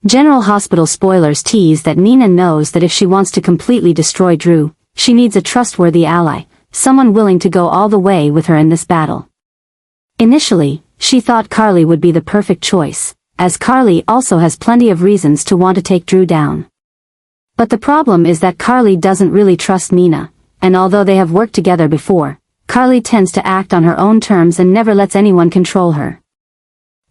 General Hospital spoilers tease that Nina knows that if she wants to completely destroy Drew, she needs a trustworthy ally, someone willing to go all the way with her in this battle. Initially, she thought Carly would be the perfect choice, as Carly also has plenty of reasons to want to take Drew down. But the problem is that Carly doesn't really trust Nina, and although they have worked together before, Carly tends to act on her own terms and never lets anyone control her.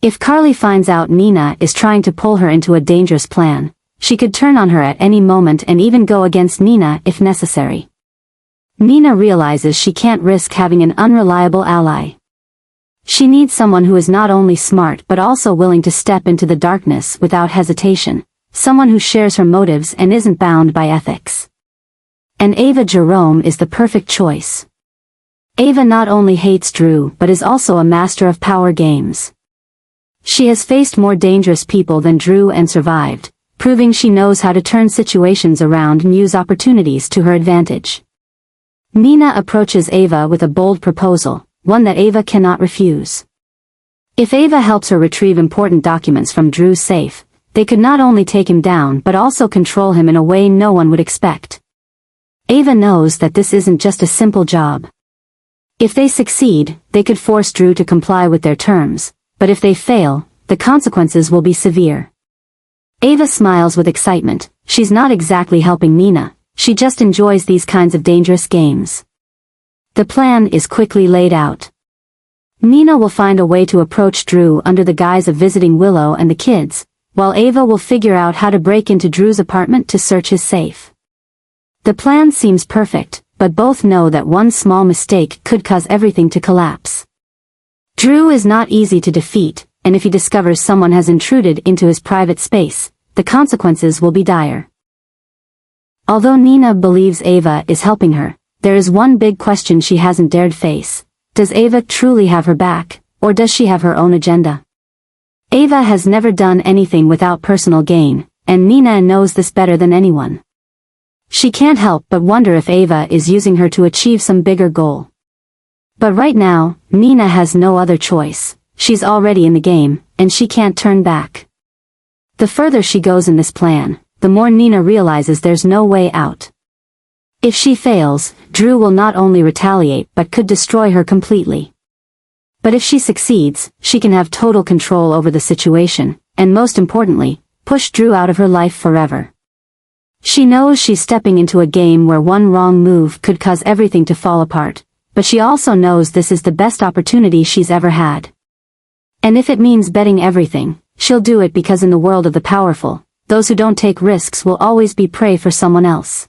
If Carly finds out Nina is trying to pull her into a dangerous plan, she could turn on her at any moment and even go against Nina if necessary. Nina realizes she can't risk having an unreliable ally. She needs someone who is not only smart but also willing to step into the darkness without hesitation, someone who shares her motives and isn't bound by ethics. And Ava Jerome is the perfect choice. Ava not only hates Drew but is also a master of power games. She has faced more dangerous people than Drew and survived, proving she knows how to turn situations around and use opportunities to her advantage. Nina approaches Ava with a bold proposal, one that Ava cannot refuse. If Ava helps her retrieve important documents from Drew's safe, they could not only take him down but also control him in a way no one would expect. Ava knows that this isn't just a simple job. If they succeed, they could force Drew to comply with their terms, but if they fail, the consequences will be severe. Ava smiles with excitement. She's not exactly helping Nina, she just enjoys these kinds of dangerous games. The plan is quickly laid out. Nina will find a way to approach Drew under the guise of visiting Willow and the kids, while Ava will figure out how to break into Drew's apartment to search his safe. The plan seems perfect, but both know that one small mistake could cause everything to collapse. Drew is not easy to defeat, and if he discovers someone has intruded into his private space, the consequences will be dire. Although Nina believes Ava is helping her, there is one big question she hasn't dared face. Does Ava truly have her back, or does she have her own agenda? Ava has never done anything without personal gain, and Nina knows this better than anyone. She can't help but wonder if Ava is using her to achieve some bigger goal. But right now, Nina has no other choice. She's already in the game, and she can't turn back. The further she goes in this plan, the more Nina realizes there's no way out. If she fails, Drew will not only retaliate but could destroy her completely. But if she succeeds, she can have total control over the situation, and most importantly, push Drew out of her life forever. She knows she's stepping into a game where one wrong move could cause everything to fall apart, but she also knows this is the best opportunity she's ever had. And if it means betting everything, she'll do it because in the world of the powerful, those who don't take risks will always be prey for someone else.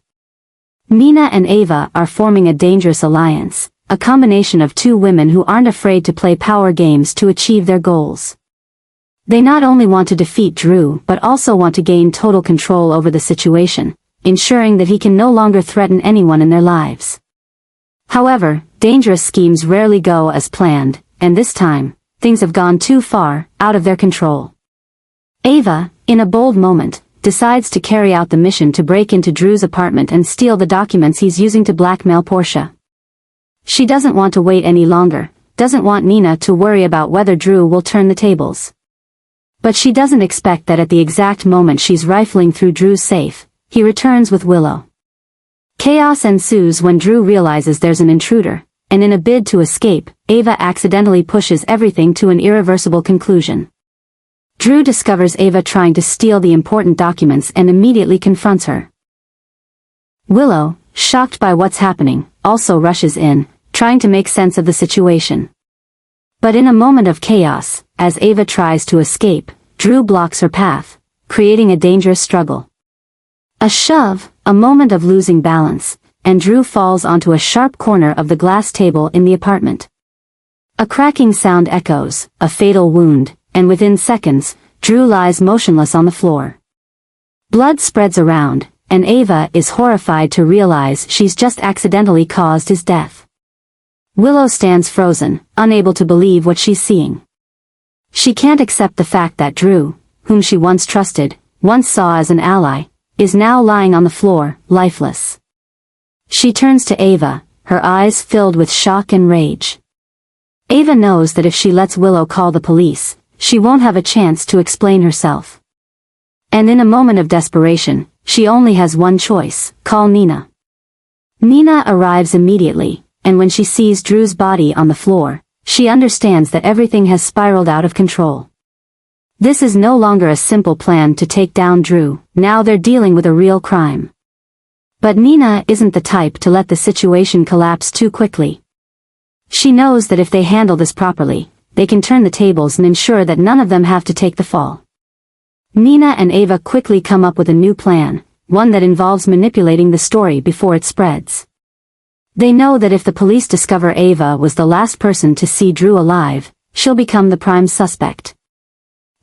Nina and Ava are forming a dangerous alliance, a combination of two women who aren't afraid to play power games to achieve their goals. They not only want to defeat Drew but also want to gain total control over the situation, ensuring that he can no longer threaten anyone in their lives. However, dangerous schemes rarely go as planned, and this time, things have gone too far, out of their control. Ava, in a bold moment, decides to carry out the mission to break into Drew's apartment and steal the documents he's using to blackmail Portia. She doesn't want to wait any longer, doesn't want Nina to worry about whether Drew will turn the tables. But she doesn't expect that at the exact moment she's rifling through Drew's safe, he returns with Willow. Chaos ensues when Drew realizes there's an intruder, and in a bid to escape, Ava accidentally pushes everything to an irreversible conclusion. Drew discovers Ava trying to steal the important documents and immediately confronts her. Willow, shocked by what's happening, also rushes in, trying to make sense of the situation. But in a moment of chaos, as Ava tries to escape, Drew blocks her path, creating a dangerous struggle. A shove, a moment of losing balance, and Drew falls onto a sharp corner of the glass table in the apartment. A cracking sound echoes, a fatal wound, and within seconds, Drew lies motionless on the floor. Blood spreads around, and Ava is horrified to realize she's just accidentally caused his death. Willow stands frozen, unable to believe what she's seeing. She can't accept the fact that Drew, whom she once trusted, once saw as an ally, is now lying on the floor, lifeless. She turns to Ava, her eyes filled with shock and rage. Ava knows that if she lets Willow call the police, she won't have a chance to explain herself. And in a moment of desperation, she only has one choice: call Nina. Nina arrives immediately, and when she sees Drew's body on the floor, she understands that everything has spiraled out of control. This is no longer a simple plan to take down Drew, now they're dealing with a real crime. But Nina isn't the type to let the situation collapse too quickly. She knows that if they handle this properly, they can turn the tables and ensure that none of them have to take the fall. Nina and Ava quickly come up with a new plan, one that involves manipulating the story before it spreads. They know that if the police discover Ava was the last person to see Drew alive, she'll become the prime suspect.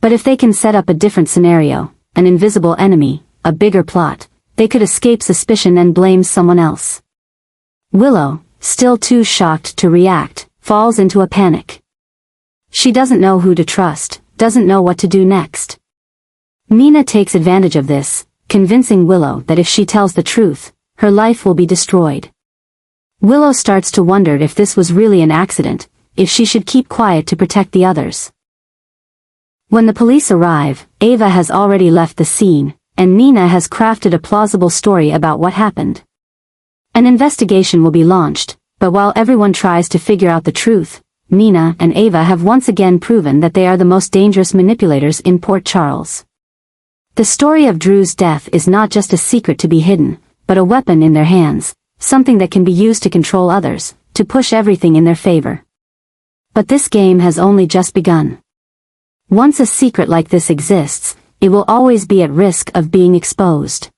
But if they can set up a different scenario, an invisible enemy, a bigger plot, they could escape suspicion and blame someone else. Willow, still too shocked to react, falls into a panic. She doesn't know who to trust, doesn't know what to do next. Nina takes advantage of this, convincing Willow that if she tells the truth, her life will be destroyed. Willow starts to wonder if this was really an accident, if she should keep quiet to protect the others. When the police arrive, Ava has already left the scene, and Nina has crafted a plausible story about what happened. An investigation will be launched, but while everyone tries to figure out the truth, Nina and Ava have once again proven that they are the most dangerous manipulators in Port Charles. The story of Drew's death is not just a secret to be hidden, but a weapon in their hands, something that can be used to control others, to push everything in their favor. But this game has only just begun. Once a secret like this exists, it will always be at risk of being exposed.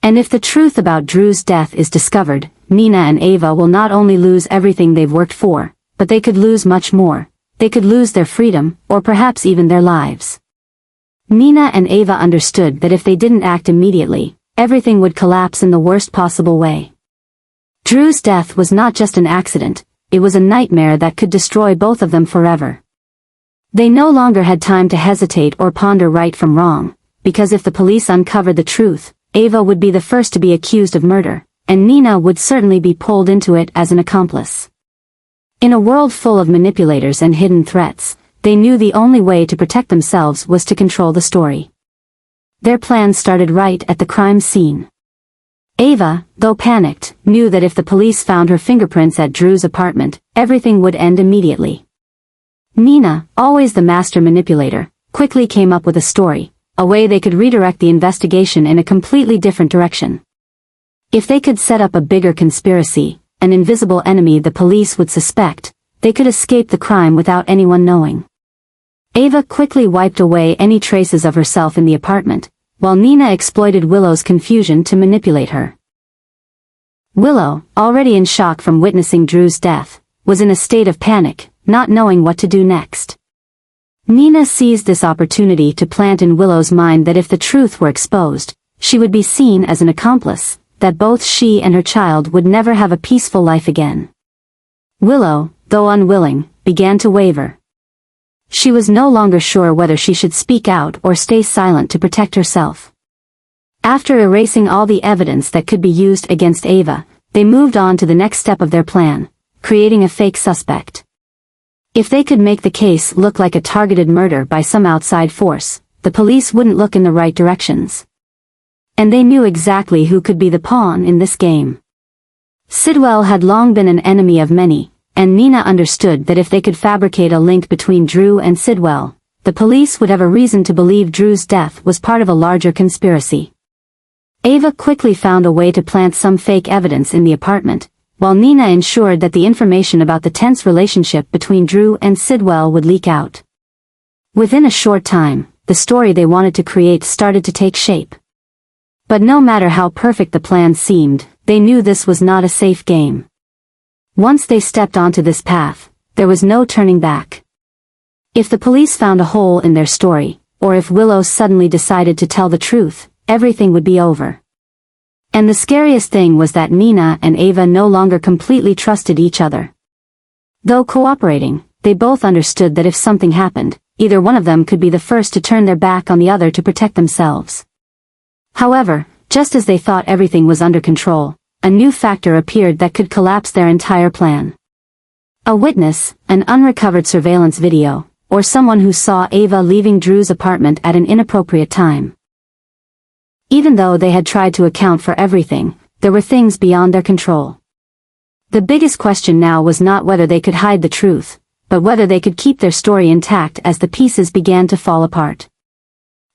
And if the truth about Drew's death is discovered, Nina and Ava will not only lose everything they've worked for, but they could lose much more. They could lose their freedom, or perhaps even their lives. Nina and Ava understood that if they didn't act immediately, everything would collapse in the worst possible way. Drew's death was not just an accident, it was a nightmare that could destroy both of them forever. They no longer had time to hesitate or ponder right from wrong, because if the police uncovered the truth, Ava would be the first to be accused of murder, and Nina would certainly be pulled into it as an accomplice. In a world full of manipulators and hidden threats, they knew the only way to protect themselves was to control the story. Their plan started right at the crime scene. Ava, though panicked, knew that if the police found her fingerprints at Drew's apartment, everything would end immediately. Nina, always the master manipulator, quickly came up with a story, a way they could redirect the investigation in a completely different direction. If they could set up a bigger conspiracy, an invisible enemy the police would suspect, they could escape the crime without anyone knowing. Ava quickly wiped away any traces of herself in the apartment, while Nina exploited Willow's confusion to manipulate her. Willow, already in shock from witnessing Drew's death, was in a state of panic, not knowing what to do next. Nina seized this opportunity to plant in Willow's mind that if the truth were exposed, she would be seen as an accomplice, that both she and her child would never have a peaceful life again. Willow, though unwilling, began to waver. She was no longer sure whether she should speak out or stay silent to protect herself. After erasing all the evidence that could be used against Ava, they moved on to the next step of their plan, creating a fake suspect. If they could make the case look like a targeted murder by some outside force, the police wouldn't look in the right directions. And they knew exactly who could be the pawn in this game. Sidwell had long been an enemy of many, and Nina understood that if they could fabricate a link between Drew and Sidwell, the police would have a reason to believe Drew's death was part of a larger conspiracy. Ava quickly found a way to plant some fake evidence in the apartment, while Nina ensured that the information about the tense relationship between Drew and Sidwell would leak out. Within a short time, the story they wanted to create started to take shape. But no matter how perfect the plan seemed, they knew this was not a safe game. Once they stepped onto this path, there was no turning back. If the police found a hole in their story, or if Willow suddenly decided to tell the truth, everything would be over. And the scariest thing was that Nina and Ava no longer completely trusted each other. Though cooperating, they both understood that if something happened, either one of them could be the first to turn their back on the other to protect themselves. However, just as they thought everything was under control, a new factor appeared that could collapse their entire plan. A witness, an unrecovered surveillance video, or someone who saw Ava leaving Drew's apartment at an inappropriate time. Even though they had tried to account for everything, there were things beyond their control. The biggest question now was not whether they could hide the truth, but whether they could keep their story intact as the pieces began to fall apart.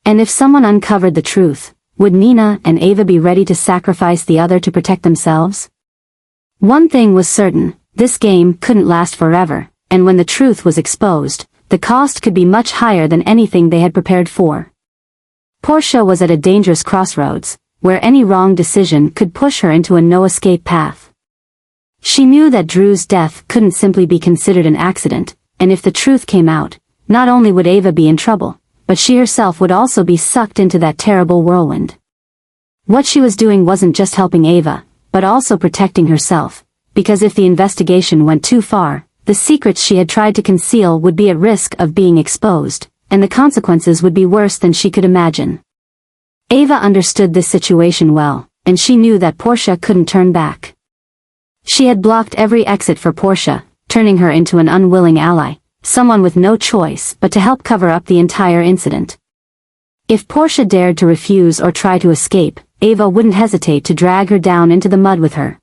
And if someone uncovered the truth, would Nina and Ava be ready to sacrifice the other to protect themselves? One thing was certain, this game couldn't last forever, and when the truth was exposed, the cost could be much higher than anything they had prepared for. Portia was at a dangerous crossroads, where any wrong decision could push her into a no-escape path. She knew that Drew's death couldn't simply be considered an accident, and if the truth came out, not only would Ava be in trouble, but she herself would also be sucked into that terrible whirlwind. What she was doing wasn't just helping Ava, but also protecting herself, because if the investigation went too far, the secrets she had tried to conceal would be at risk of being exposed, and the consequences would be worse than she could imagine. Ava understood this situation well, and she knew that Portia couldn't turn back. She had blocked every exit for Portia, turning her into an unwilling ally, someone with no choice but to help cover up the entire incident. If Portia dared to refuse or try to escape, Ava wouldn't hesitate to drag her down into the mud with her.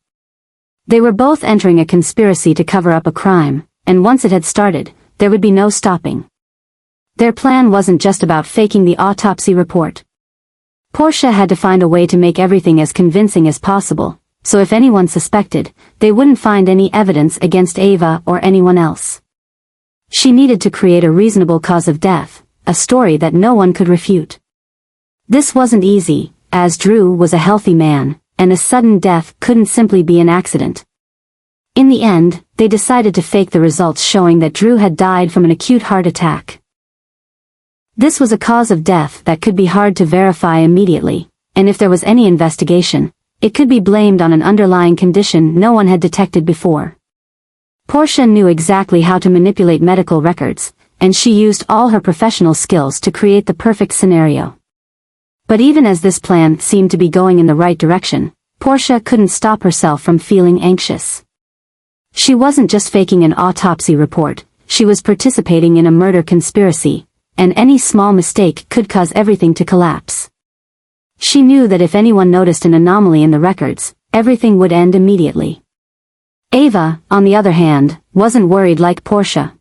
They were both entering a conspiracy to cover up a crime, and once it had started, there would be no stopping. Their plan wasn't just about faking the autopsy report. Portia had to find a way to make everything as convincing as possible, so if anyone suspected, they wouldn't find any evidence against Ava or anyone else. She needed to create a reasonable cause of death, a story that no one could refute. This wasn't easy, as Drew was a healthy man, and a sudden death couldn't simply be an accident. In the end, they decided to fake the results showing that Drew had died from an acute heart attack. This was a cause of death that could be hard to verify immediately, and if there was any investigation, it could be blamed on an underlying condition no one had detected before. Portia knew exactly how to manipulate medical records, and she used all her professional skills to create the perfect scenario. But even as this plan seemed to be going in the right direction, Portia couldn't stop herself from feeling anxious. She wasn't just faking an autopsy report, she was participating in a murder conspiracy, and any small mistake could cause everything to collapse. She knew that if anyone noticed an anomaly in the records, everything would end immediately. Ava, on the other hand, wasn't worried like Portia.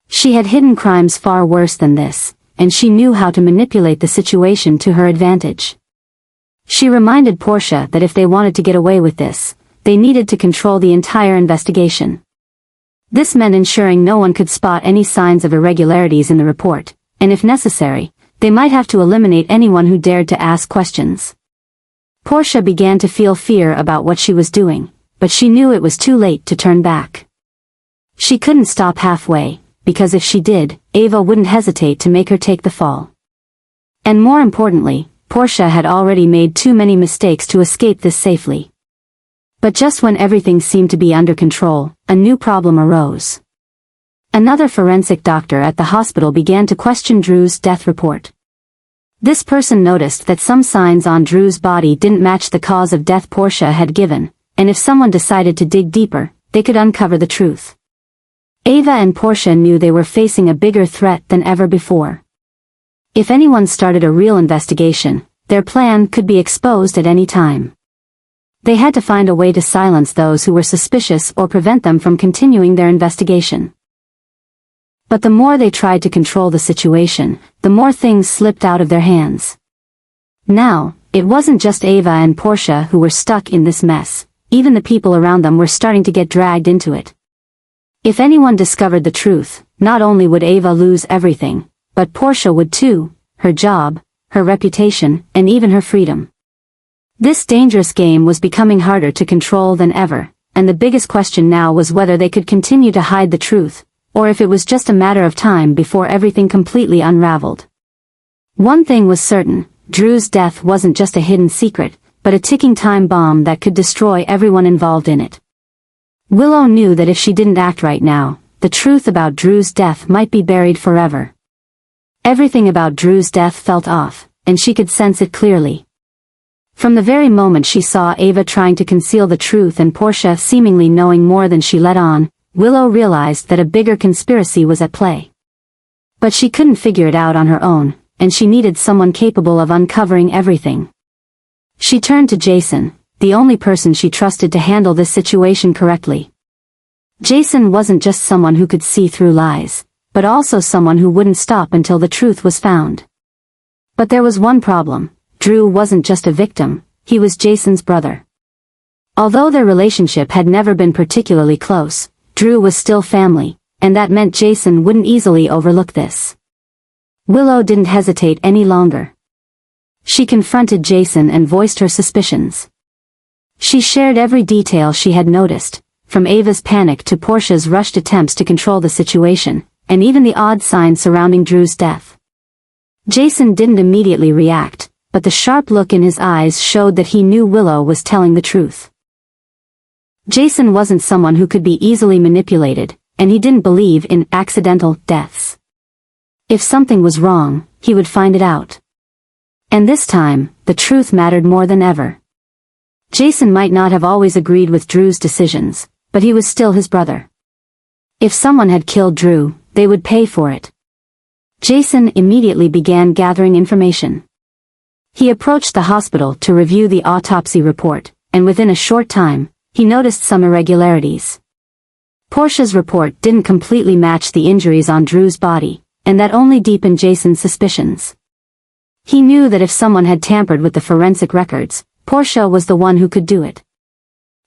She had hidden crimes far worse than this, and she knew how to manipulate the situation to her advantage. She reminded Portia that if they wanted to get away with this, they needed to control the entire investigation. This meant ensuring no one could spot any signs of irregularities in the report, and if necessary, they might have to eliminate anyone who dared to ask questions. Portia began to feel fear about what she was doing, but she knew it was too late to turn back. She couldn't stop halfway, because if she did, Ava wouldn't hesitate to make her take the fall. And more importantly, Portia had already made too many mistakes to escape this safely. But just when everything seemed to be under control, a new problem arose. Another forensic doctor at the hospital began to question Drew's death report. This person noticed that some signs on Drew's body didn't match the cause of death Portia had given, and if someone decided to dig deeper, they could uncover the truth. Ava and Portia knew they were facing a bigger threat than ever before. If anyone started a real investigation, their plan could be exposed at any time. They had to find a way to silence those who were suspicious or prevent them from continuing their investigation. But the more they tried to control the situation, the more things slipped out of their hands. Now, it wasn't just Ava and Portia who were stuck in this mess, even the people around them were starting to get dragged into it. If anyone discovered the truth, not only would Ava lose everything, but Portia would too, her job, her reputation, and even her freedom. This dangerous game was becoming harder to control than ever, and the biggest question now was whether they could continue to hide the truth, or if it was just a matter of time before everything completely unraveled. One thing was certain, Drew's death wasn't just a hidden secret, but a ticking time bomb that could destroy everyone involved in it. Willow knew that if she didn't act right now, the truth about Drew's death might be buried forever. Everything about Drew's death felt off, and she could sense it clearly. From the very moment she saw Ava trying to conceal the truth and Portia seemingly knowing more than she let on, Willow realized that a bigger conspiracy was at play. But she couldn't figure it out on her own, and she needed someone capable of uncovering everything. She turned to Jason, the only person she trusted to handle this situation correctly. Jason wasn't just someone who could see through lies, but also someone who wouldn't stop until the truth was found. But there was one problem. Drew wasn't just a victim, he was Jason's brother. Although their relationship had never been particularly close, Drew was still family, and that meant Jason wouldn't easily overlook this. Willow didn't hesitate any longer. She confronted Jason and voiced her suspicions. She shared every detail she had noticed, from Ava's panic to Portia's rushed attempts to control the situation, and even the odd signs surrounding Drew's death. Jason didn't immediately react, but the sharp look in his eyes showed that he knew Willow was telling the truth. Jason wasn't someone who could be easily manipulated, and he didn't believe in accidental deaths. If something was wrong, he would find it out. And this time, the truth mattered more than ever. Jason might not have always agreed with Drew's decisions, but he was still his brother. If someone had killed Drew, they would pay for it. Jason immediately began gathering information. He approached the hospital to review the autopsy report, and within a short time, he noticed some irregularities. Portia's report didn't completely match the injuries on Drew's body, and that only deepened Jason's suspicions. He knew that if someone had tampered with the forensic records, Portia was the one who could do it.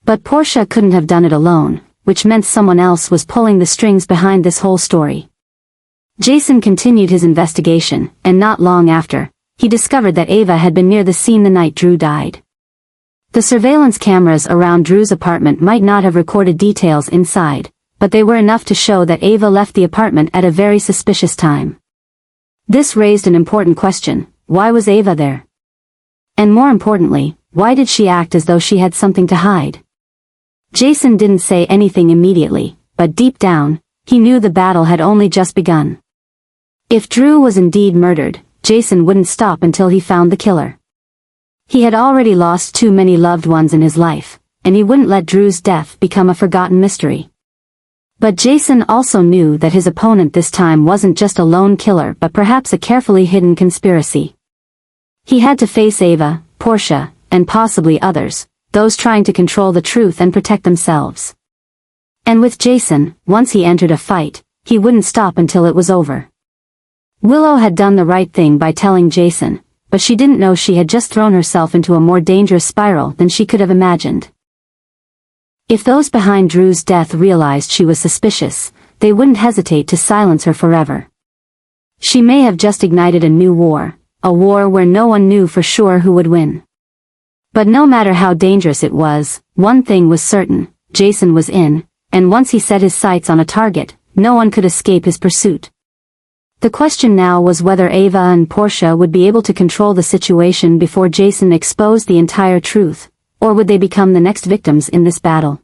But Portia couldn't have done it alone, which meant someone else was pulling the strings behind this whole story. Jason continued his investigation, and not long after, he discovered that Ava had been near the scene the night Drew died. The surveillance cameras around Drew's apartment might not have recorded details inside, but they were enough to show that Ava left the apartment at a very suspicious time. This raised an important question: why was Ava there? And more importantly, why did she act as though she had something to hide? Jason didn't say anything immediately, but deep down, he knew the battle had only just begun. If Drew was indeed murdered, Jason wouldn't stop until he found the killer. He had already lost too many loved ones in his life, and he wouldn't let Drew's death become a forgotten mystery. But Jason also knew that his opponent this time wasn't just a lone killer but perhaps a carefully hidden conspiracy. He had to face Ava, Portia, and possibly others, those trying to control the truth and protect themselves. And with Jason, once he entered a fight, he wouldn't stop until it was over. Willow had done the right thing by telling Jason, but she didn't know she had just thrown herself into a more dangerous spiral than she could have imagined. If those behind Drew's death realized she was suspicious, they wouldn't hesitate to silence her forever. She may have just ignited a new war, a war where no one knew for sure who would win. But no matter how dangerous it was, one thing was certain: Jason was in, and once he set his sights on a target, no one could escape his pursuit. The question now was whether Ava and Portia would be able to control the situation before Jason exposed the entire truth, or would they become the next victims in this battle?